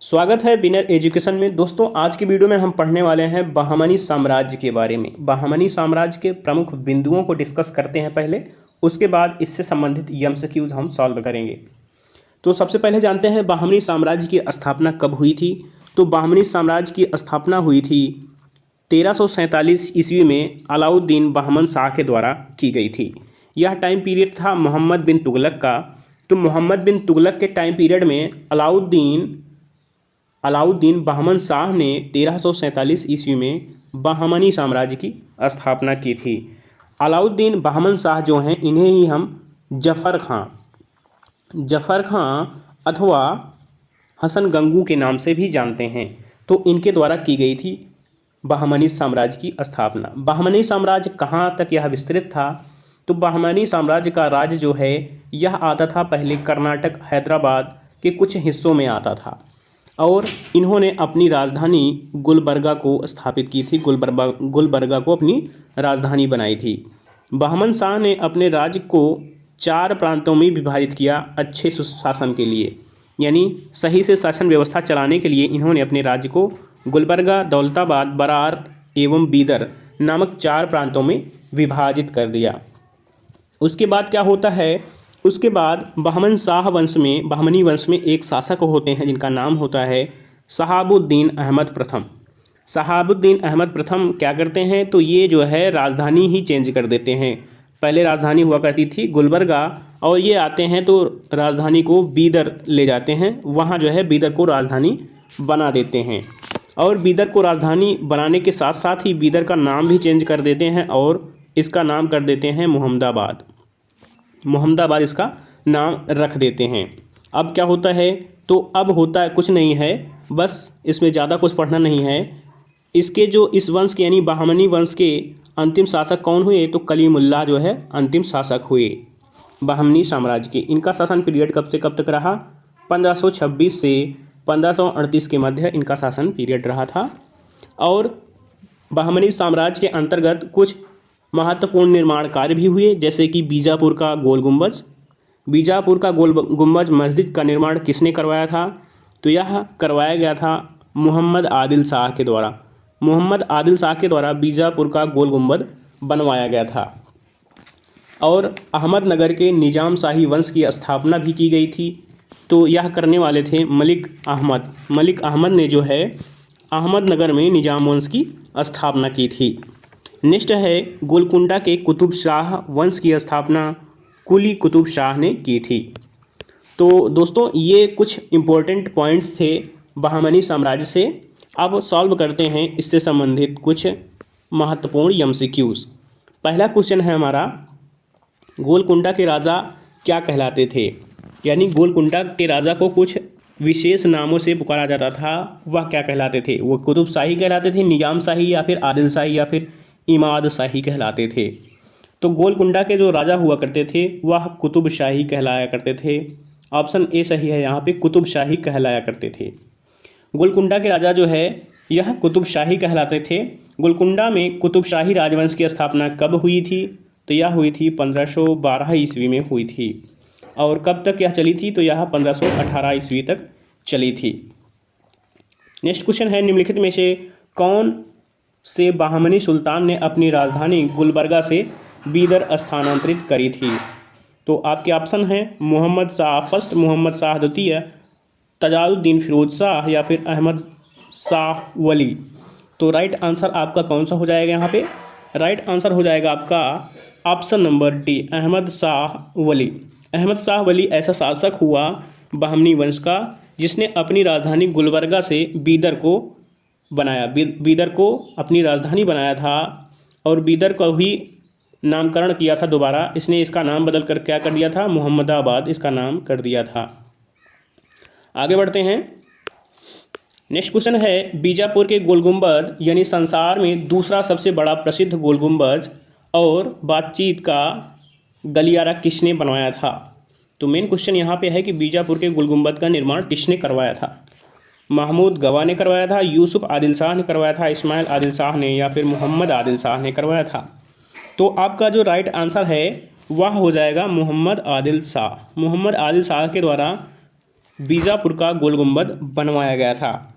स्वागत है winner education में। दोस्तों, आज की वीडियो में हम पढ़ने वाले हैं बहमनी साम्राज्य के बारे में। बहमनी साम्राज्य के प्रमुख बिंदुओं को डिस्कस करते हैं पहले, उसके बाद इससे संबंधित एमसीक्यूज हम सॉल्व करेंगे। तो सबसे पहले जानते हैं बहमनी साम्राज्य की स्थापना कब हुई थी। तो बहमनी साम्राज्य की स्थापना हुई थी 1347 ईस्वी में अलाउद्दीन बहमन शाह के द्वारा की गई थी। यह टाइम पीरियड था मोहम्मद बिन तुगलक का। तो मोहम्मद बिन तुगलक के टाइम पीरियड में अलाउद्दीन बहमन शाह ने 1347 ईस्वी में बहमनी साम्राज्य की स्थापना की थी। अलाउद्दीन बहमन शाह जो हैं, इन्हें ही हम जफ़र खां अथवा हसन गंगू के नाम से भी जानते हैं। तो इनके द्वारा की गई थी बहमनी साम्राज्य की स्थापना। बहमनी साम्राज्य कहाँ तक यह विस्तृत था? तो बहमनी साम्राज्य का राज्य जो है यह आता था पहले कर्नाटक हैदराबाद के कुछ हिस्सों में आता था, और इन्होंने अपनी राजधानी गुलबर्गा को स्थापित की थी। गुलबर्गा को अपनी राजधानी बनाई थी। बहमन शाह ने अपने राज्य को 4 प्रांतों में विभाजित किया अच्छे सुशासन के लिए, यानी सही से शासन व्यवस्था चलाने के लिए इन्होंने अपने राज्य को गुलबर्गा, दौलताबाद, बरार एवं बीदर नामक 4 प्रांतों में विभाजित कर दिया। उसके बाद क्या होता है? उसके बाद बहमनी वंश में एक शासक होते हैं जिनका नाम होता है शहाबुद्दीन अहमद प्रथम। शहाबुद्दीन अहमद प्रथम क्या करते हैं? तो ये जो है राजधानी ही चेंज कर देते हैं। पहले राजधानी हुआ करती थी गुलबर्गा, और ये आते हैं तो राजधानी को बीदर ले जाते हैं। वहाँ जो है बीदर को राजधानी बना देते हैं, और बीदर को राजधानी बनाने के साथ साथ ही बीदर का नाम भी चेंज कर देते हैं और इसका नाम कर देते हैं मोहम्मदाबाद इसका नाम रख देते हैं। अब क्या होता है? तो अब होता है कुछ नहीं है, बस इसमें ज़्यादा कुछ पढ़ना नहीं है। इसके जो इस वंश के यानी बहमनी वंश के अंतिम शासक कौन हुए? तो कलीमुल्लाह जो है अंतिम शासक हुए बहमनी साम्राज्य के। इनका शासन पीरियड कब से कब तक रहा? 1526 से 1538 के मध्य इनका शासन पीरियड रहा था। और बहमनी साम्राज्य के अंतर्गत कुछ महत्वपूर्ण निर्माण कार्य भी हुए, जैसे कि बीजापुर का गोल गुंबज मस्जिद का निर्माण किसने करवाया था? तो यह करवाया गया था मोहम्मद आदिल शाह के द्वारा। मोहम्मद आदिल शाह के द्वारा बीजापुर का गोल गुंबद बनवाया गया था। और अहमदनगर के निजाम शाही वंश की स्थापना भी की गई थी। तो यह करने वाले थे मलिक अहमद ने जो है अहमदनगर में निजाम वंश की स्थापना की थी। नेक्स्ट है गोलकुंडा के कुतुब शाह वंश की स्थापना कुली कुतुब शाह ने की थी। तो दोस्तों, ये कुछ इम्पोर्टेंट पॉइंट्स थे बहमनी साम्राज्य से। अब सॉल्व करते हैं इससे संबंधित कुछ महत्वपूर्ण एमसीक्यूज। पहला क्वेश्चन है हमारा, गोलकुंडा के राजा क्या कहलाते थे? यानी गोलकुंडा के राजा को कुछ विशेष नामों से पुकारा जाता था, वह क्या कहलाते थे? वो कुतुब शाही कहलाते थे, निजाम शाही, या फिर आदिल शाही, या फिर इमाद शाही कहलाते थे? तो गोलकुंडा के जो राजा हुआ करते थे वह कुतुब शाही कहलाया करते थे। ऑप्शन ए सही है, यहाँ पे कुतुब शाही कहलाया करते थे। गोलकुंडा के राजा जो है यह कुतुब शाही कहलाते थे। गोलकुंडा में कुतुब शाही राजवंश की स्थापना कब हुई थी? तो यह हुई थी 1512 ईस्वी में हुई थी। और कब तक यह चली थी? तो यह 1518 ईस्वी तक चली थी। नेक्स्ट क्वेश्चन है, निम्नलिखित में से कौन से बहमनी सुल्तान ने अपनी राजधानी गुलबर्गा से बीदर स्थानांतरित करी थी? तो आपके ऑप्शन हैं मोहम्मद शाह फर्स्ट, मोहम्मद शाह द्वितीय, तजाउद्दीन फिरोज शाह, या फिर अहमद शाह वली। तो राइट आंसर आपका कौन सा हो जाएगा? यहाँ पे राइट आंसर हो जाएगा आपका option number D, Ahmad Shah Wali. Ahmad Shah Wali ऐसा शासक हुआ बहमनी वंश का जिसने अपनी राजधानी गुलबर्गा से बीदर को अपनी राजधानी बनाया था, और बीदर को ही नामकरण किया था दोबारा। इसने इसका नाम बदल कर क्या कर दिया था? मोहम्मदाबाद इसका नाम कर दिया था। आगे बढ़ते हैं। नेक्स्ट क्वेश्चन है, बीजापुर के गोल गुंबद यानी संसार में दूसरा सबसे बड़ा प्रसिद्ध गोल गुंबज और बातचीत का गलियारा किसने बनवाया था? तो मेन क्वेश्चन यहाँ पे है कि बीजापुर के गोल गुंबद का निर्माण किसने करवाया था? महमूद गवा ने करवाया था, यूसुफ आदिल शाह ने करवाया था, इस्माइल आदिल शाह ने, या फिर मोहम्मद आदिल शाह ने करवाया था? तो आपका जो राइट आंसर है वह हो जाएगा मोहम्मद आदिल शाह। मोहम्मद आदिल शाह के द्वारा बीजापुर का गोल गुंबद बनवाया गया था।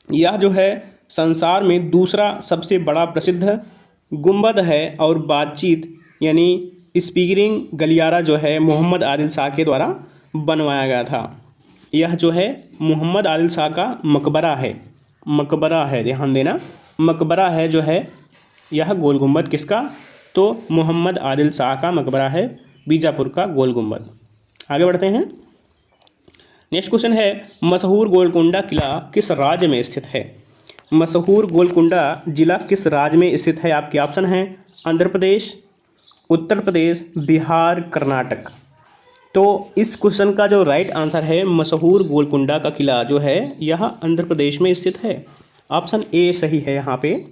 यह जो है संसार में दूसरा सबसे बड़ा प्रसिद्ध गुंबद है और बातचीत यानी स्पीकिंग गलियारा जो है मोहम्मद आदिल शाह के द्वारा बनवाया गया था। यह जो है मोहम्मद आदिल शाह का मकबरा है, ध्यान देना, मकबरा है जो है यह गोल गुंबद किसका, तो मोहम्मद आदिल शाह का मकबरा है बीजापुर का गोल गुंबद। आगे बढ़ते हैं। नेक्स्ट क्वेश्चन है मशहूर गोलकुंडा किला किस राज्य में स्थित है। मशहूर गोलकुंडा जिला किस राज्य में स्थित है। आपके ऑप्शन हैं आंध्र प्रदेश, उत्तर प्रदेश, बिहार, कर्नाटक। तो इस क्वेश्चन का जो राइट आंसर है मशहूर गोलकुंडा का किला जो है यह आंध्र प्रदेश में स्थित है। ऑप्शन ए सही है यहाँ पे,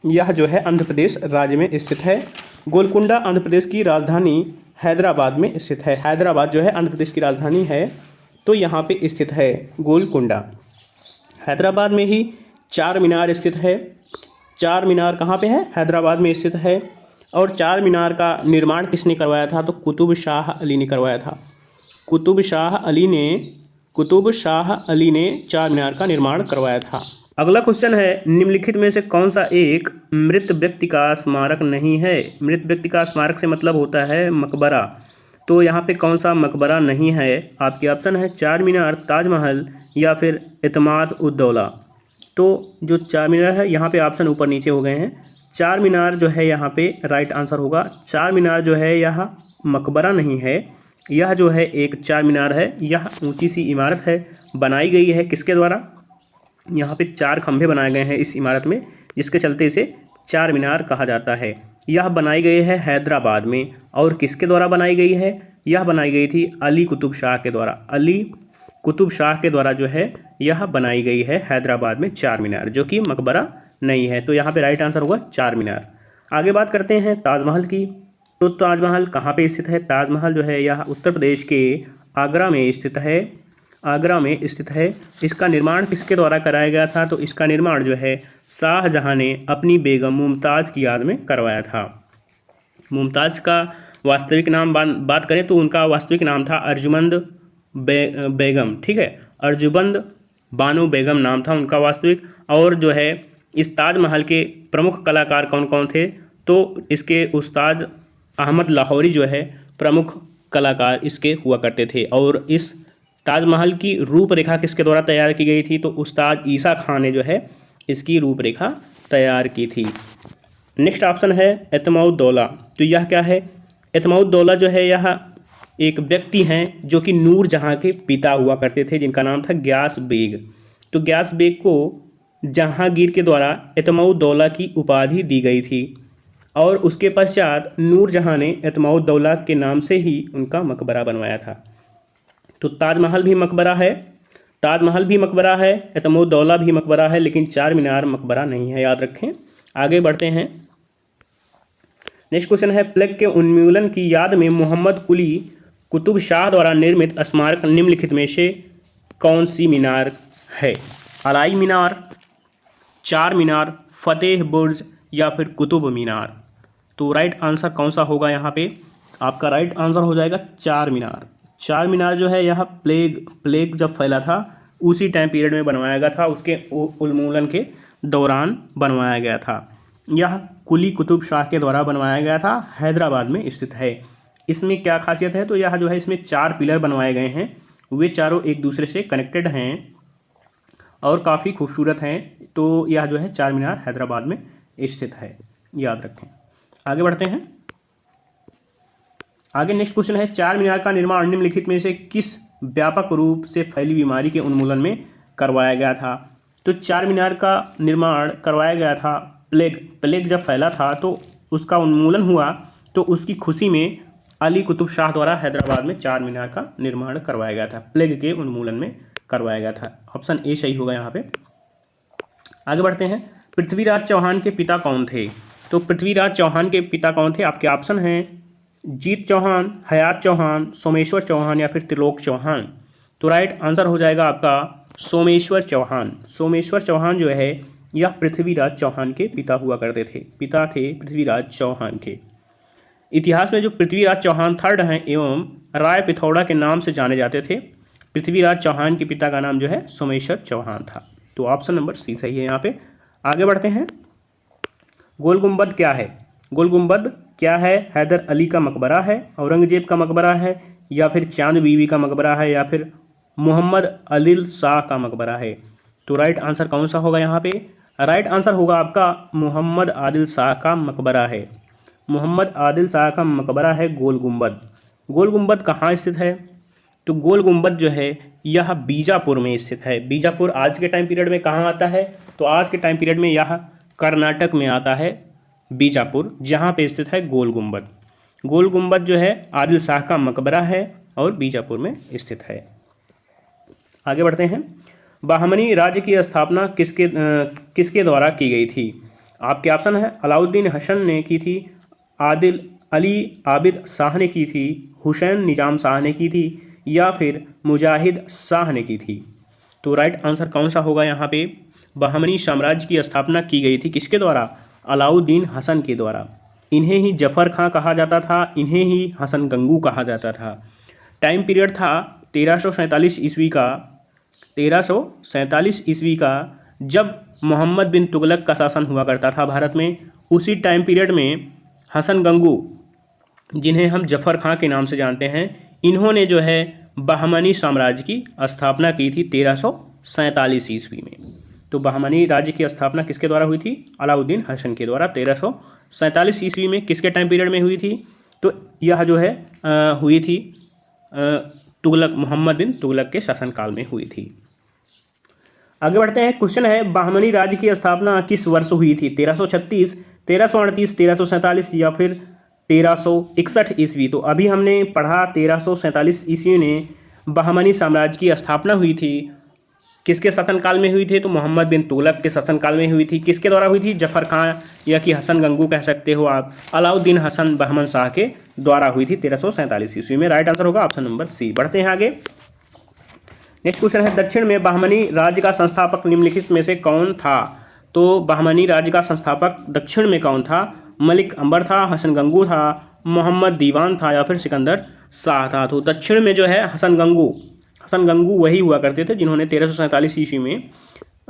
यह जो है आंध्र प्रदेश राज्य में स्थित है। गोलकुंडा आंध्र प्रदेश की राजधानी हैदराबाद में स्थित है। हैदराबाद जो है आंध्र प्रदेश की राजधानी है, तो यहाँ पे स्थित है गोलकुंडा। हैदराबाद में ही चार मीनार स्थित है। चार मीनार कहाँ पे है, हैदराबाद में स्थित है। और चार मीनार का निर्माण किसने करवाया था, तो कुतुब शाह अली ने करवाया था। कुतुब शाह अली ने चार मीनार का निर्माण करवाया था। अगला क्वेश्चन है निम्नलिखित में से कौन सा एक मृत व्यक्ति का स्मारक नहीं है। मृत व्यक्ति का स्मारक से मतलब होता है मकबरा, तो यहाँ पे कौन सा मकबरा नहीं है। आपके ऑप्शन है चार मीनार, ताजमहल या फिर इत्माद उद दौला। तो जो चार मीनार है यहाँ पे ऑप्शन ऊपर नीचे हो गए हैं। चार मीनार जो है यहाँ पे राइट आंसर होगा। चार मीनार जो है यह मकबरा नहीं है, यह जो है एक चार मीनार है, यह ऊंची सी इमारत है, बनाई गई है किसके द्वारा, यहाँ पे चार खंभे बनाए गए हैं इस इमारत में, जिसके चलते इसे चार मीनार कहा जाता है। यह बनाई गई है हैदराबाद में, और किसके द्वारा बनाई गई है, यह बनाई गई थी अली कुतुब शाह के द्वारा। अली कुतुब शाह के द्वारा जो है यह बनाई गई है हैदराबाद में चार मीनार, जो कि मकबरा नहीं है। तो यहाँ पे राइट आंसर होगा चार मीनार। आगे बात करते हैं ताजमहल की। तो ताजमहल कहाँ पे स्थित है। ताजमहल जो है यह उत्तर प्रदेश के आगरा में स्थित है। आगरा में स्थित है। इसका निर्माण किसके द्वारा कराया गया था, तो इसका निर्माण जो है शाहजहां ने अपनी बेगम मुमताज़ की याद में करवाया था। मुमताज़ का वास्तविक नाम बात करें तो उनका वास्तविक नाम था अर्जुमंद बेगम, ठीक है, अर्जुमंद बानो बेगम नाम था उनका वास्तविक। और जो है इस ताजमहल के प्रमुख कलाकार कौन कौन थे, तो इसके उस्ताद अहमद लाहौरी जो है प्रमुख कलाकार इसके हुआ करते थे। और इस ताजमहल की रूपरेखा किसके द्वारा तैयार की गई थी, तो उस्ताद ईसा खान ने जो है इसकी रूपरेखा तैयार की थी। नेक्स्ट ऑप्शन है एतमाउद्दौला। तो यह क्या है, एतमाउद्दौला जो है यह एक व्यक्ति हैं जो कि नूर जहाँ के पिता हुआ करते थे, जिनका नाम था ग्यास बेग। तो ग्यास बेग को जहांगीर के द्वारा एतमाउद्दौला की उपाधि दी गई थी, और उसके पश्चात नूरजहाँ ने एतमाउद्दौला के नाम से ही उनका मकबरा बनवाया था। तो ताजमहल भी मकबरा है, एतमाउद्दौला भी मकबरा है, लेकिन चार मीनार मकबरा नहीं है, याद रखें। आगे बढ़ते हैं। नेक्स्ट क्वेश्चन है प्लेग के उन्मूलन की याद में मोहम्मद कुली कुतुब शाह द्वारा निर्मित स्मारक निम्नलिखित में से कौन सी मीनार है। अलाई मीनार, चार मीनार, फतेह बुर्ज या फिर कुतुब मीनार। तो राइट आंसर कौन सा होगा यहाँ पे, आपका राइट आंसर हो जाएगा चार मीनार। चार मीनार जो है यह प्लेग जब फैला था उसी टाइम पीरियड में बनवाया गया था, उसके उन्मूलन के दौरान बनवाया गया था। यह कुली कुतुब शाह के द्वारा बनवाया गया था, हैदराबाद में स्थित है। इसमें क्या खासियत है, तो यह जो है इसमें चार पिलर बनवाए गए हैं, वे चारों एक दूसरे से कनेक्टेड हैं और काफ़ी खूबसूरत हैं। तो यह जो है चार मीनार हैदराबाद में स्थित है, याद रखें। आगे बढ़ते हैं। आगे नेक्स्ट क्वेश्चन है चार मीनार का निर्माण निम्नलिखित में से किस व्यापक रूप से फैली बीमारी के उन्मूलन में करवाया गया था। तो चार मीनार का निर्माण करवाया गया था प्लेग जब फैला था तो उसका उन्मूलन हुआ, तो उसकी खुशी में अली कुतुब शाह द्वारा हैदराबाद में चार मीनार का निर्माण करवाया गया था, प्लेग के उन्मूलन में करवाया गया था। ऑप्शन ए सही होगा यहाँ पे। आगे बढ़ते हैं। पृथ्वीराज चौहान के पिता कौन थे। तो पृथ्वीराज चौहान के पिता कौन थे, आपके ऑप्शन हैं जीत चौहान, हयात चौहान, सोमेश्वर चौहान या फिर त्रिलोक चौहान। तो राइट आंसर हो जाएगा आपका सोमेश्वर चौहान। सोमेश्वर चौहान जो है यह पृथ्वीराज चौहान के पिता हुआ करते थे, पिता थे पृथ्वीराज चौहान के। इतिहास में जो पृथ्वीराज चौहान थर्ड हैं एवं राय पिथौड़ा के नाम से जाने जाते थे। पृथ्वीराज चौहान के पिता का नाम जो है सोमेश्वर चौहान था। तो ऑप्शन नंबर सी सही है यहाँ पे। आगे बढ़ते हैं। गोल गुंबद क्या है? गोल गुंबद क्या है? हैदर अली का मकबरा है, औरंगजेब का मकबरा है, या फिर चांद बीवी का मकबरा है, या फिर मोहम्मद आदिल शाह का मकबरा है। तो राइट आंसर कौन सा होगा यहाँ पे? राइट आंसर होगा आपका मोहम्मद आदिल शाह का मकबरा है। मोहम्मद आदिल शाह का मकबरा है गोल गुंबद। गोल गुंबद कहाँ स्थित है? तो गोल गुंबद जो है यह बीजापुर में स्थित है। बीजापुर आज के टाइम पीरियड में कहाँ आता है? तो आज के टाइम पीरियड में यह कर्नाटक में आता है बीजापुर, जहाँ पे स्थित है गोल गुंबद। गोल गुंबद जो है आदिल शाह का मकबरा है और बीजापुर में स्थित है। आगे बढ़ते हैं। बहमनी राज्य की स्थापना किसके द्वारा की गई थी? आपके ऑप्शन है अलाउद्दीन हसन ने की थी, आदिल अली आबिद शाह ने की थी, हुसैन निजाम शाह ने की थी, या फिर मुजाहिद शाह ने की थी। तो राइट आंसर कौन सा होगा यहाँ पे? बहमनी साम्राज्य की स्थापना की गई थी किसके द्वारा? अलाउद्दीन हसन के द्वारा। इन्हें ही जफ़र खां कहा जाता था, इन्हें ही हसन गंगू कहा जाता था। टाइम पीरियड था 1347 ईस्वी का, 1347 ईस्वी का, जब मोहम्मद बिन तुगलक का शासन हुआ करता था भारत में। उसी टाइम पीरियड में हसन गंगू, जिन्हें हम जफ़र खां के नाम से जानते हैं, इन्होंने जो है बहमनी साम्राज्य की स्थापना की थी 1347 ईस्वी में। तो बहमनी राज्य की स्थापना किसके द्वारा हुई थी? अलाउद्दीन हसन के द्वारा 1347 ईस्वी में। किसके टाइम पीरियड में हुई थी? तो यह जो है हुई थी तुगलक, मोहम्मद बिन तुगलक के शासनकाल में हुई थी। आगे बढ़ते हैं। क्वेश्चन है बहमनी राज्य की स्थापना किस वर्ष हुई थी? 1336, 1338, 1347 या फिर 1361 ईस्वी। तो अभी हमने पढ़ा 1347 ईस्वी में बहमनी साम्राज्य की स्थापना हुई थी। किसके शासनकाल में हुई थी? तो मोहम्मद बिन तुगलक के शासनकाल में हुई थी। किसके द्वारा हुई थी? जफ़र खां या कि हसन गंगू कह सकते हो आप, अलाउद्दीन हसन बहमन शाह के द्वारा हुई थी 1347 ईस्वी में। राइट आंसर होगा ऑप्शन नंबर सी। बढ़ते हैं आगे। नेक्स्ट क्वेश्चन है दक्षिण में बहमनी राज्य का संस्थापक निम्नलिखित में से कौन था? तो बहमनी राज्य का संस्थापक दक्षिण में कौन था? मलिक अंबर था, हसन गंगू था, मोहम्मद दीवान था, या फिर सिकंदर शाह था। तो दक्षिण में जो है हसन गंगू वही हुआ करते थे जिन्होंने 1347 ईस्वी में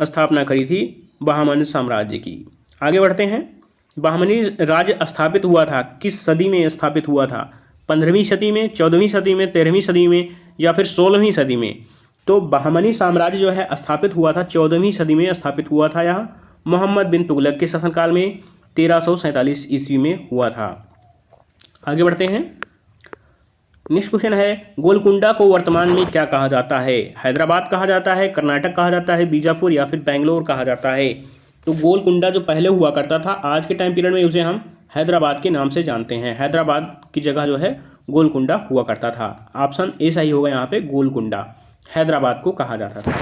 स्थापना करी थी बहमनी साम्राज्य की। आगे बढ़ते हैं। बहमनी राज्य स्थापित हुआ था किस सदी में स्थापित हुआ था? 15वीं सदी में, 14वीं सदी में, 13वीं सदी में, या फिर 16वीं सदी में? तो बहमनी साम्राज्य जो है स्थापित हुआ था 14वीं सदी में स्थापित हुआ था। यह मोहम्मद बिन तुगलक के शासनकाल में 1347 ईस्वी में हुआ था। आगे बढ़ते हैं। नेक्स्ट क्वेश्चन है गोलकुंडा को वर्तमान में क्या कहा जाता है? हैदराबाद कहा जाता है, कर्नाटक कहा जाता है, बीजापुर या फिर बेंगलोर कहा जाता है? तो गोलकुंडा जो पहले हुआ करता था, आज के टाइम पीरियड में उसे हम हैदराबाद के नाम से जानते हैं। हैदराबाद की जगह जो है गोलकुंडा हुआ करता था। ऑप्शन ए सही होगा यहाँ पे, गोलकुंडा हैदराबाद को कहा जाता था।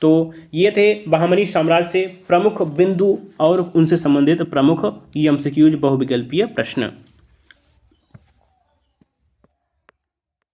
तो ये थे बहमनी साम्राज्य से प्रमुख बिंदु और उनसे संबंधित प्रमुख एमसीक्यूज बहुविकल्पीय प्रश्न।